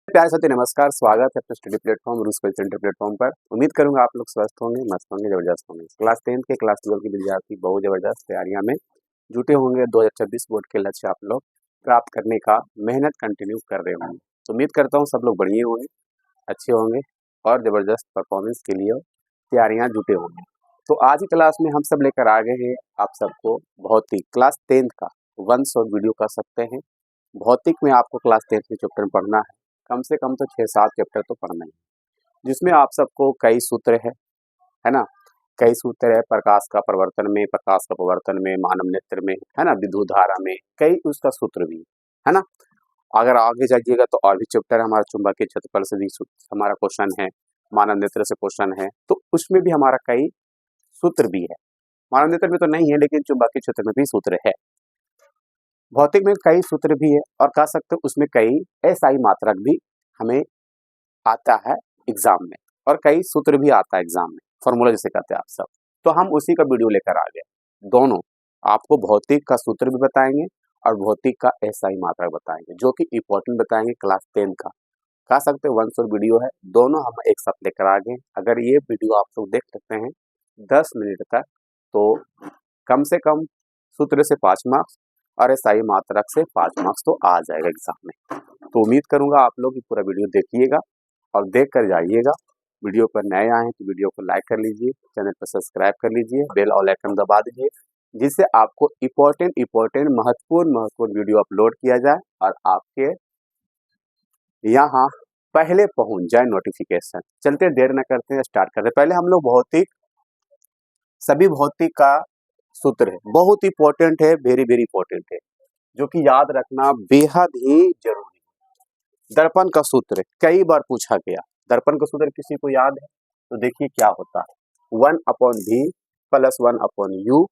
प्यारे साथी नमस्कार, स्वागत है अपने स्टडी प्लेटफॉर्म रूस सेंटर प्लेटफॉर्म पर। उम्मीद करूंगा आप लोग स्वस्थ होंगे, मस्त होंगे, जबरदस्त होंगे। क्लास 10 के क्लास 12 के विद्यार्थी बहुत जबरदस्त तैयारियां में जुटे होंगे। 2026 बोर्ड के लक्ष्य आप लोग प्राप्त करने का मेहनत कंटिन्यू कर रहे होंगे। तो उम्मीद करता हूँ सब लोग बढ़िया होंगे, अच्छे होंगे और जबरदस्त परफॉर्मेंस के लिए तैयारियां जुटे होंगे। तो आज की क्लास में हम सब लेकर आ गए हैं आप सबको भौतिक क्लास 10 का 1 शॉर्ट वीडियो कह सकते हैं। भौतिक में आपको क्लास 10 के चैप्टर पढ़ना है, कम से कम तो 6-7 चैप्टर तो पढ़ना है, जिसमें आप सबको कई सूत्र है ना, कई सूत्र है प्रकाश का प्रवर्तन में, प्रकाश का प्रवर्तन में, मानव नेत्र में, है ना, विद्युत धारा में, कई उसका सूत्र भी है ना। अगर आगे जाइएगा तो और भी चैप्टर हमारा चुंबकीय क्षेत्रफल से भी हमारा क्वेश्चन है, मानव नेत्र से क्वेश्चन है, तो उसमें भी हमारा कई सूत्र भी है। मानव नेत्र में तो नहीं है, लेकिन चुंबकीय क्षेत्र में भी सूत्र है। भौतिक में कई सूत्र भी है और कह सकते हो उसमें कई एसआई मात्रक भी हमें आता है एग्जाम में, और कई सूत्र भी आता है एग्जाम में, फॉर्मूला जैसे कहते हैं आप सब। तो हम उसी का वीडियो लेकर आ गए। दोनों आपको भौतिक का सूत्र भी बताएंगे और भौतिक का एसआई मात्रक बताएंगे, जो कि इंपॉर्टेंट बताएंगे क्लास 10 का। कह सकते हो 1 शॉर्ट वीडियो है, दोनों हम एक साथ लेकर आ गए। अगर ये वीडियो आप लोग देख सकते हैं 10 मिनट तक, तो कम से कम सूत्र से 5 मार्क्स और एसआई मात्रक से 5 मार्क्स तो आ जाएगा एग्जाम में। तो उम्मीद करूंगा आप लोग पूरा वीडियो देखिएगा और देख कर जाइएगा। वीडियो पर नए आए हैं तो वीडियो को लाइक कर लीजिए, चैनल पर सब्सक्राइब कर लीजिए, बेल और आइकन दबा दीजिए, जिससे आपको इम्पोर्टेंट महत्वपूर्ण वीडियो अपलोड किया जाए और आपके यहाँ पहले पहुंच जाए नोटिफिकेशन। चलते देर न करते हैं, स्टार्ट करते हैं। पहले हम लोग सभी भौतिक का सूत्र है, बहुत इंपॉर्टेंट है, वेरी वेरी इंपॉर्टेंट है, जो कि याद रखना बेहद ही जरूरी है। दर्पण का सूत्र कई बार पूछा गया। दर्पण का सूत्र किसी को याद है तो देखिए क्या होता है। 1/v प्लस 1/u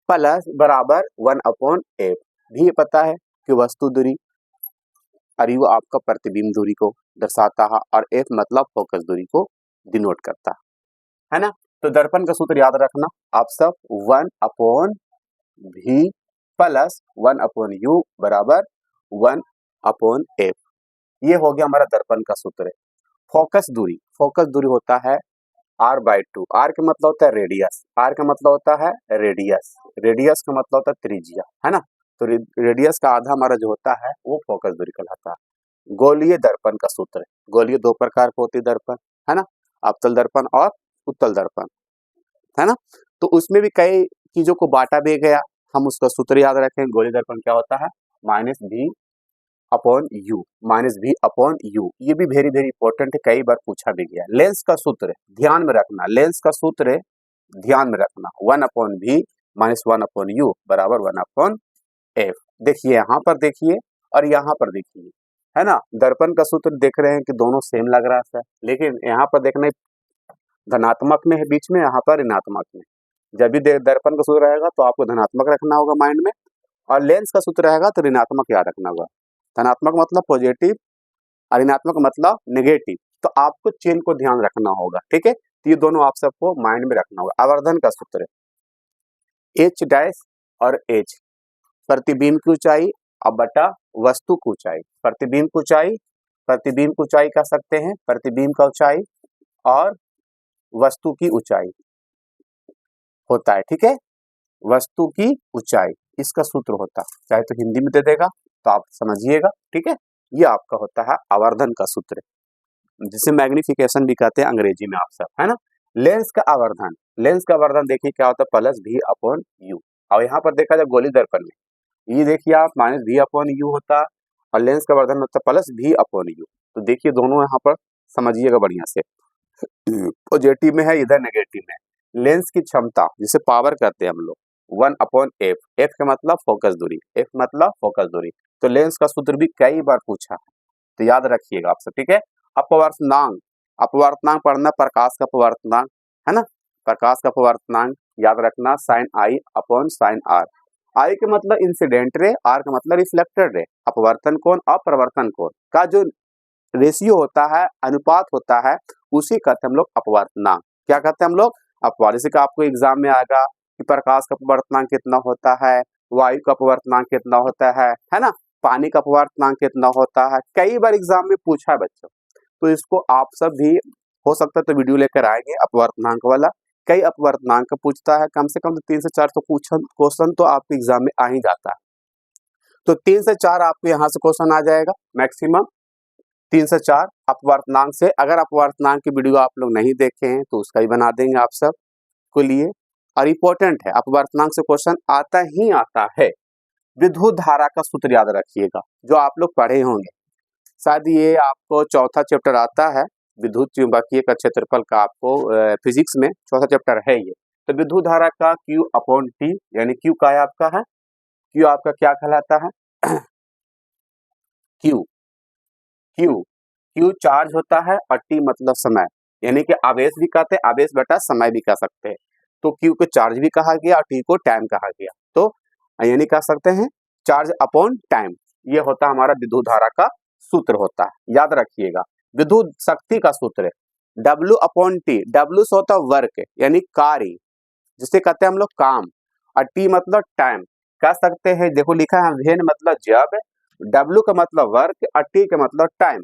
प्लस बराबर 1/f। भी पता है कि वस्तु दूरी और यू आपका प्रतिबिंब दूरी को दर्शाता है, और f मतलब फोकस दूरी को डिनोट करता है ना। तो दर्पण का सूत्र याद रखना आप सब, 1/v प्लस 1/u बराबर 1/f। ये हो गया हमारा दर्पण का सूत्र। फोकस दूरी होता है r/2। r का मतलब होता है रेडियस, r का मतलब होता है रेडियस, रेडियस का मतलब होता है त्रिज्या, है ना। तो रेडियस का आधा हमारा जो होता है वो फोकस दूरी कहलाता है। गोलीय दर्पण का सूत्र, गोलीय 2 प्रकार के होते दर्पण, है ना, अवतल दर्पण और उत्तल दर्पण, है ना। तो उसमें भी कई चीजों को बांटा भी गया, हम उसका सूत्र याद रखें। गोलीय दर्पण क्या होता है, -v/u। ये भी वेरी वेरी इंपॉर्टेंट है, कई बार पूछा भी गया। लेंस का सूत्र ध्यान में रखना, लेंस का सूत्र ध्यान में रखना, 1/v - 1/u बराबर 1/f। देखिए यहाँ पर देखिए और यहाँ पर देखिए, है ना। दर्पण का सूत्र देख रहे हैं कि दोनों सेम लग रहा है, लेकिन यहाँ पर देखना धनात्मक में है बीच में, यहाँ पर ऋणात्मक में। जब भी दर्पण का सूत्र रहेगा तो आपको धनात्मक रखना होगा माइंड में, और लेंस का सूत्र रहेगा तो ऋणात्मक याद रखना होगा। धनात्मक मतलब पॉजिटिव और ऋणात्मक मतलब नेगेटिव। तो आपको चेन को ध्यान रखना होगा, ठीक है। तो ये दोनों आप सबको माइंड में रखना होगा। आवर्धन का सूत्र h' और h, प्रतिबिंब की ऊंचाई और बटा वस्तु की ऊंचाई। प्रतिबिंब की ऊंचाई कह सकते हैं, प्रतिबिंब का ऊंचाई और वस्तु की ऊंचाई होता है, ठीक है। वस्तु की ऊंचाई इसका सूत्र होता है, चाहे तो हिंदी में दे देगा तो आप समझिएगा, ठीक है। ये आपका होता है आवर्धन का सूत्र, जिसे मैग्निफिकेशन भी कहते हैं अंग्रेजी में आप सब, है ना। लेंस का आवर्धन देखिए क्या होता है, +v/u। और यहाँ पर देखा जाए गोलीय दर्पण में, ये देखिए आप -v/u होता है, और लेंस का आवर्धन होता है +v/u। तो देखिए दोनों यहाँ पर समझिएगा बढ़िया से, पॉजिटिव में है, इधर नेगेटिव में। लेंस की क्षमता जिसे पावर कहते हैं हम लोग, 1/f। f का मतलब फोकस दूरी, तो लेंस का सूत्र भी कई बार पूछा है, तो याद रखिएगा आप सब, ठीक है। अपवर्तनांक पढ़ना, प्रकाश का अपवर्तनांक, है ना, प्रकाश का अपवर्तनांक याद रखना, sin I/sin r। I का मतलब इंसिडेंट रे, r का मतलब रिफ्लेक्टेड रे। अपवर्तन कोण और प्रवर्तन कोण का जो रेशियो होता है, अनुपात होता है, उसी कहते हैं हम लोग अपवर्तनांक। क्या कहते हैं हम लोग, अपवर्तनांक। जैसे कि आपको एग्जाम में आएगा कि प्रकाश का अपवर्तनांक कितना होता है, वायु का अपवर्तनांक कितना होता है ना। पानी का अपवर्तनांक कितना होता है, कई बार एग्जाम में पूछा है बच्चों, तो इसको आप सब भी हो सकता है तो वीडियो लेकर आएंगे अपवर्तनांक वाला। कई अपवर्तनांक पूछता है, कम से कम 3 से 4 तो क्वेश्चन तो आपके एग्जाम में आ ही जाता है। तो 3 से 4 आपको यहाँ से क्वेश्चन आ जाएगा मैक्सिमम, 3 से 4 अपवर्तनांक से। अगर अपवर्तनांक की वीडियो आप लोग नहीं देखे हैं तो उसका भी बना देंगे आप सब को लिए। और इम्पोर्टेंट है, अपवर्तनांक से क्वेश्चन आता ही आता है। विद्युत धारा का सूत्र याद रखिएगा, जो आप लोग पढ़े होंगे, शायद ये आपको चौथा चैप्टर आता है, विद्युत चुंबकीय का क्षेत्रफल का, आपको फिजिक्स में चौथा चैप्टर है ये। तो विद्युत धारा का Q/T, यानी Q का है आपका है, Q आपका क्या कहलाता है Q चार्ज होता है और T मतलब समय, यानी कि आवेश भी कहते हैं, आवेश बटा समय भी कह सकते हैं। तो Q को चार्ज भी कहा गया और T को टाइम कहा गया, तो यानी कह सकते हैं चार्ज अपॉन टाइम। ये होता है हमारा विद्युत धारा का सूत्र होता है, याद रखिएगा। विद्युत शक्ति का सूत्र W/T, W से होता है वर्क, यानी कार्य, जिसे कहते हैं हम लोग काम, और T मतलब टाइम कह सकते हैं। देखो लिखा है वेन मतलब जब, W का मतलब वर्क और T का मतलब टाइम,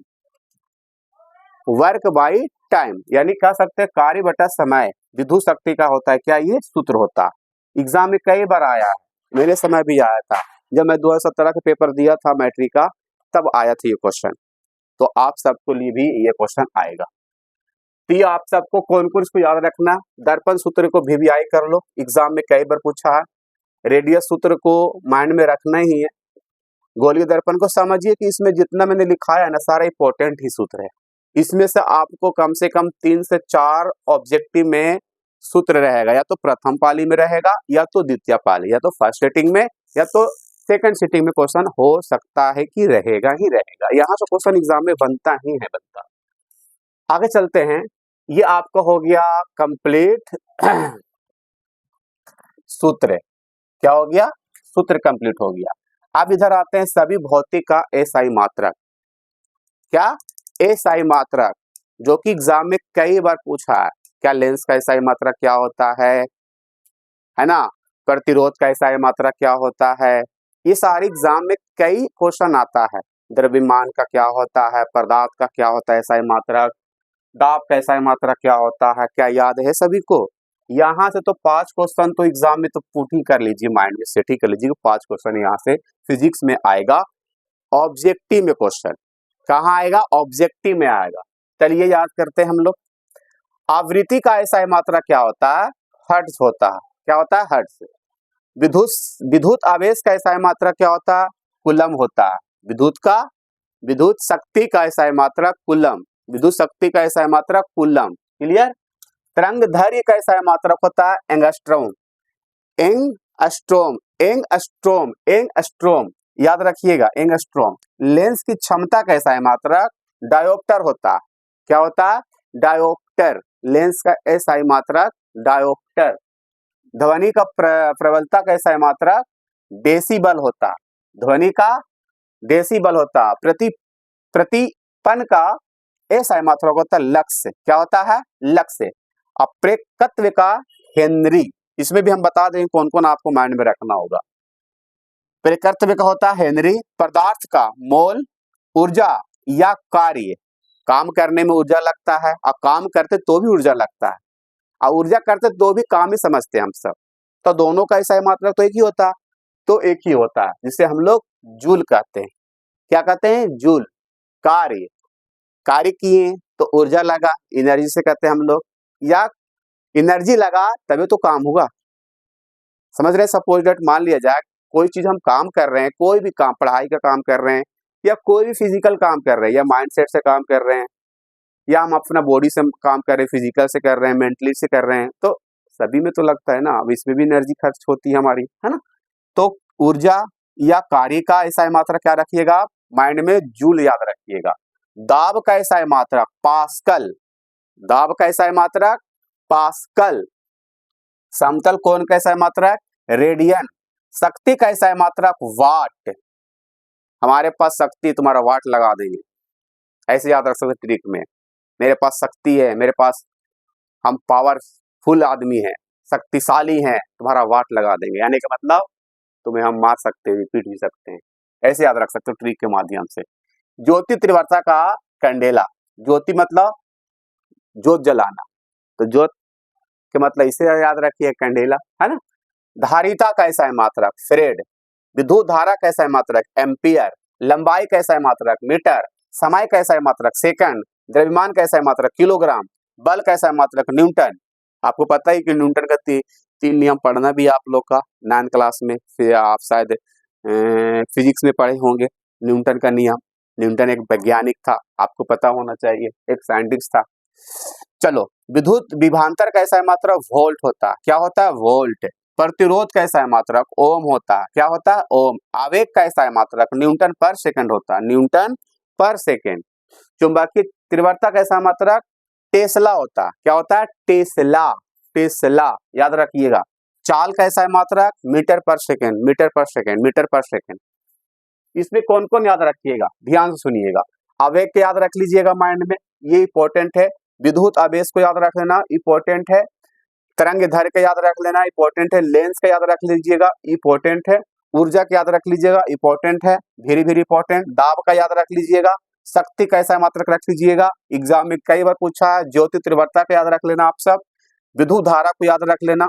वर्क बाई टाइम, यानी कह सकते हैं कार्य बटा समय। विद्युत शक्ति का होता है क्या, ये सूत्र होता है। एग्जाम में कई बार आया है, मेरे समय भी आया था, जब मैं 2017 का पेपर दिया था मैट्रिक का, तब आया था ये क्वेश्चन। तो आप सबको लिए भी ये क्वेश्चन आएगा। तो ये आप सबको कौन कौन इसको याद रखना, दर्पण सूत्र को VVI कर लो, एग्जाम में कई बार पूछा है। रेडियस सूत्र को माइंड में रखना ही है। गोलीय दर्पण को समझिए कि इसमें जितना मैंने लिखा है ना, सारा इंपॉर्टेंट ही सूत्र है। इसमें से आपको कम से कम 3 से 4 ऑब्जेक्टिव में सूत्र रहेगा, या तो प्रथम पाली में रहेगा, या तो द्वितीय पाली, या तो फर्स्ट सिटिंग में, या तो सेकंड सिटिंग में क्वेश्चन हो सकता है कि रहेगा ही रहेगा। यहाँ से क्वेश्चन एग्जाम में बनता ही है, बनता। आगे चलते हैं, ये आपका हो गया कंप्लीट सूत्र। क्या हो गया, सूत्र कंप्लीट हो गया। अब इधर आते हैं सभी भौतिक का SI मात्रक। क्या, SI मात्रक, जो कि एग्जाम में कई बार पूछा है। क्या लेंस का SI मात्रक क्या होता है ना, प्रतिरोध का SI मात्रक क्या होता है, ये सारे एग्जाम में कई क्वेश्चन आता है। द्रव्यमान का क्या होता है, पदार्थ का क्या होता है SI मात्रक, दाब का SI मात्रक क्या होता है, क्या याद है सभी को। यहाँ से तो 5 क्वेश्चन तो एग्जाम में तो पुट ही कर लीजिए, माइंड में सेट ही कर लीजिए, 5 क्वेश्चन यहाँ से फिजिक्स में आएगा। ऑब्जेक्टिव में क्वेश्चन कहाँ आएगा, ऑब्जेक्टिव में आएगा। चलिए याद करते हैं हम लोग। आवृत्ति का SI मात्रक क्या होता है, हर्ट्ज होता है। क्या होता है, हर्ट्ज। विद्युत आवेश का SI मात्रक क्या होता है, कूलम होता है। विद्युत शक्ति का SI मात्रक कूलम, विद्युत शक्ति का SI मात्रक कूलम, क्लियर। तरंग दैर्घ्य का SI मात्रक होता है एंगस्ट्रॉम, एंगस्ट्रॉम, याद रखिएगा एंगस्ट्रॉम। लेंस की क्षमता का SI मात्रक डायोप्टर होता है। क्या होता है, डायोप्टर, लेंस का SI मात्रक डायोप्टर। ध्वनि का प्रबलता का SI मात्रक डेसिबल होता, ध्वनि का डेसिबल होता। प्रतिपन का SI मात्रक होता है लक्स। क्या होता है, लक्स। अप्रेकत्व का हेनरी, इसमें भी हम बता दें कौन कौन आपको माइंड में रखना होगा। प्रेकत्व का होता है हेनरी। पदार्थ का मोल, ऊर्जा या कार्य, काम करने में ऊर्जा लगता है, और काम करते तो भी ऊर्जा लगता है, और ऊर्जा करते तो भी काम ही समझते हैं हम सब। तो दोनों का SI मात्रक तो एक ही होता, जिसे हम लोग जूल कहते हैं। क्या कहते हैं, जूल। कार्य किए तो ऊर्जा लगा, एनर्जी से कहते हैं हम लोग, या एनर्जी लगा तभी तो काम होगा। समझ रहे हैं। सपोज डेट मान लिया जाए कोई चीज हम काम कर रहे हैं, कोई भी काम, पढ़ाई का काम कर रहे हैं, या कोई भी फिजिकल काम कर रहे हैं, या माइंडसेट से काम कर रहे हैं, या हम अपना बॉडी से काम कर रहे हैं, फिजिकल से कर रहे हैं, मेंटली से कर रहे हैं, तो सभी में तो लगता है ना। अब इसमें भी एनर्जी खर्च होती है हमारी, है ना। तो ऊर्जा या कार्य का SI मात्रक क्या रखिएगा, माइंड में जूल याद रखिएगा। दाब का SI मात्रक पास्कल, दाब का SI मात्रक पास्कल। समतल कोण का SI मात्रक रेडियन। शक्ति का SI मात्रक वाट। हमारे पास शक्ति, तुम्हारा वाट लगा देंगे, ऐसे याद रख सकते ट्रिक में। मेरे पास शक्ति है, मेरे पास, हम पावरफुल आदमी है, शक्तिशाली है, तुम्हारा वाट लगा देंगे, यानी कि मतलब तुम्हें हम मार सकते हैं, पीट भी सकते हैं। ऐसे याद रख सकते हो ट्रिक के माध्यम से। ज्योति तीव्रता का कैंडेला, ज्योति मतलब जोत जलाना, तो जोत के मतलब इसे याद रखिए कैंडेला, है ना। धारिता कैसा है मात्रक, फ्रेड। विद्युत धारा कैसा है मात्रक, एम्पियर। लंबाई कैसा है मात्रक, मीटर। समय कैसा है मात्रक, सेकंड। द्रव्यमान कैसा है मात्रक, किलोग्राम। बल कैसा है मात्रक, न्यूटन। आपको पता ही कि न्यूटन का तीन नियम पढ़ना भी आप लोग का 9 क्लास में, फिर आप शायद फिजिक्स में पढ़े होंगे न्यूटन का नियम। न्यूटन एक वैज्ञानिक था, आपको पता होना चाहिए, एक साइंटिस्ट था। चलो, विद्युत विभवांतर कैसा है मात्रक, वोल्ट होता है। क्या होता है, वोल्ट। प्रतिरोध कैसा है मात्रक, ओम होता है। क्या होता है, ओम। आवेग कैसा है मात्रक, न्यूटन पर सेकंड होता है, न्यूटन पर सेकंड। चुंबकीय तीव्रता कैसा है मात्रक, टेस्ला होता है। क्या होता है, टेस्ला, टेस्ला याद रखिएगा। चाल कैसा है मात्रक, मीटर पर सेकंड, मीटर पर सेकंड, मीटर पर सेकंड। इसमें कौन कौन याद रखिएगा, ध्यान से सुनिएगा। आवेग के याद रख लीजिएगा माइंड में, ये इंपॉर्टेंट है। विद्युत आवेश को याद रख लेना, इंपॉर्टेंट है। तरंग दैर्घ्य का याद रख लेना, इंपॉर्टेंट है। लेंस का याद रख लीजिएगा, इंपॉर्टेंट है। ऊर्जा का याद रख लीजिएगा, इंपॉर्टेंट है, वेरी वेरी इंपॉर्टेंट। दाब का याद रख लीजिएगा। शक्ति कैसा है मात्रक रख लीजिएगा, एग्जाम में कई बार पूछा है। ज्योति तीव्रता का याद रख लेना आप सब। विद्युत धारा को याद रख लेना।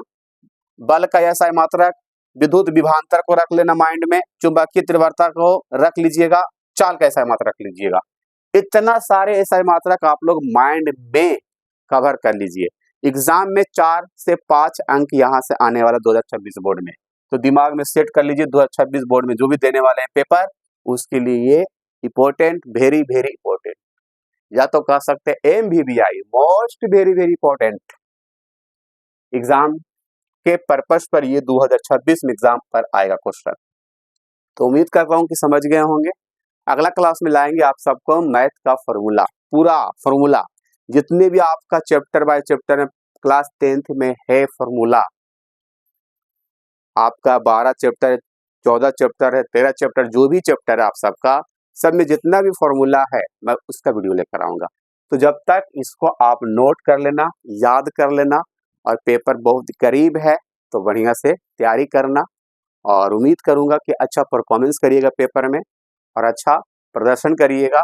बल का ऐसा है मात्रक, विद्युत विभवांतर को रख लेना माइंड में। चुंबकीय तीव्रता को रख लीजिएगा। चाल कैसा है मात्रक रख लीजिएगा। इतना सारे ऐसा मात्रक आप लोग माइंड में कवर कर लीजिए। एग्जाम में 4 से 5 अंक यहाँ से आने वाला 2026 बोर्ड में, तो दिमाग में सेट कर लीजिए। 2026 बोर्ड में जो भी देने वाले हैं पेपर, उसके लिए ये इंपॉर्टेंट, वेरी वेरी इंपॉर्टेंट, या तो कह सकते हैं MVBI, most very very important exam के पर्पस पर ये 2026 में एग्जाम पर आएगा क्वेश्चन। तो उम्मीद कर रहा हूँ कि समझ गए होंगे। अगला क्लास में लाएंगे आप सबको मैथ का फॉर्मूला, पूरा फॉर्मूला, जितने भी आपका chapter by chapter class 10th में है फॉर्मूला, आपका 12 चैप्टर, 14 चैप्टर है, 13 चैप्टर, जो भी चैप्टर है आप सबका, सब में जितना भी फॉर्मूला है मैं उसका वीडियो लेकर आऊंगा। तो जब तक इसको आप नोट कर लेना, याद कर लेना, और पेपर बहुत करीब है तो बढ़िया से तैयारी करना, और उम्मीद करूंगा कि अच्छा परफॉर्मेंस करिएगा पेपर में, और अच्छा प्रदर्शन करिएगा,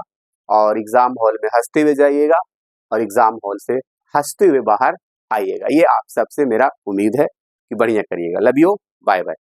और एग्जाम हॉल में हंसते हुए जाइएगा, और एग्जाम हॉल से हंसते हुए बाहर आइएगा। ये आप सबसे मेरा उम्मीद है कि बढ़िया करिएगा। Love you, bye bye.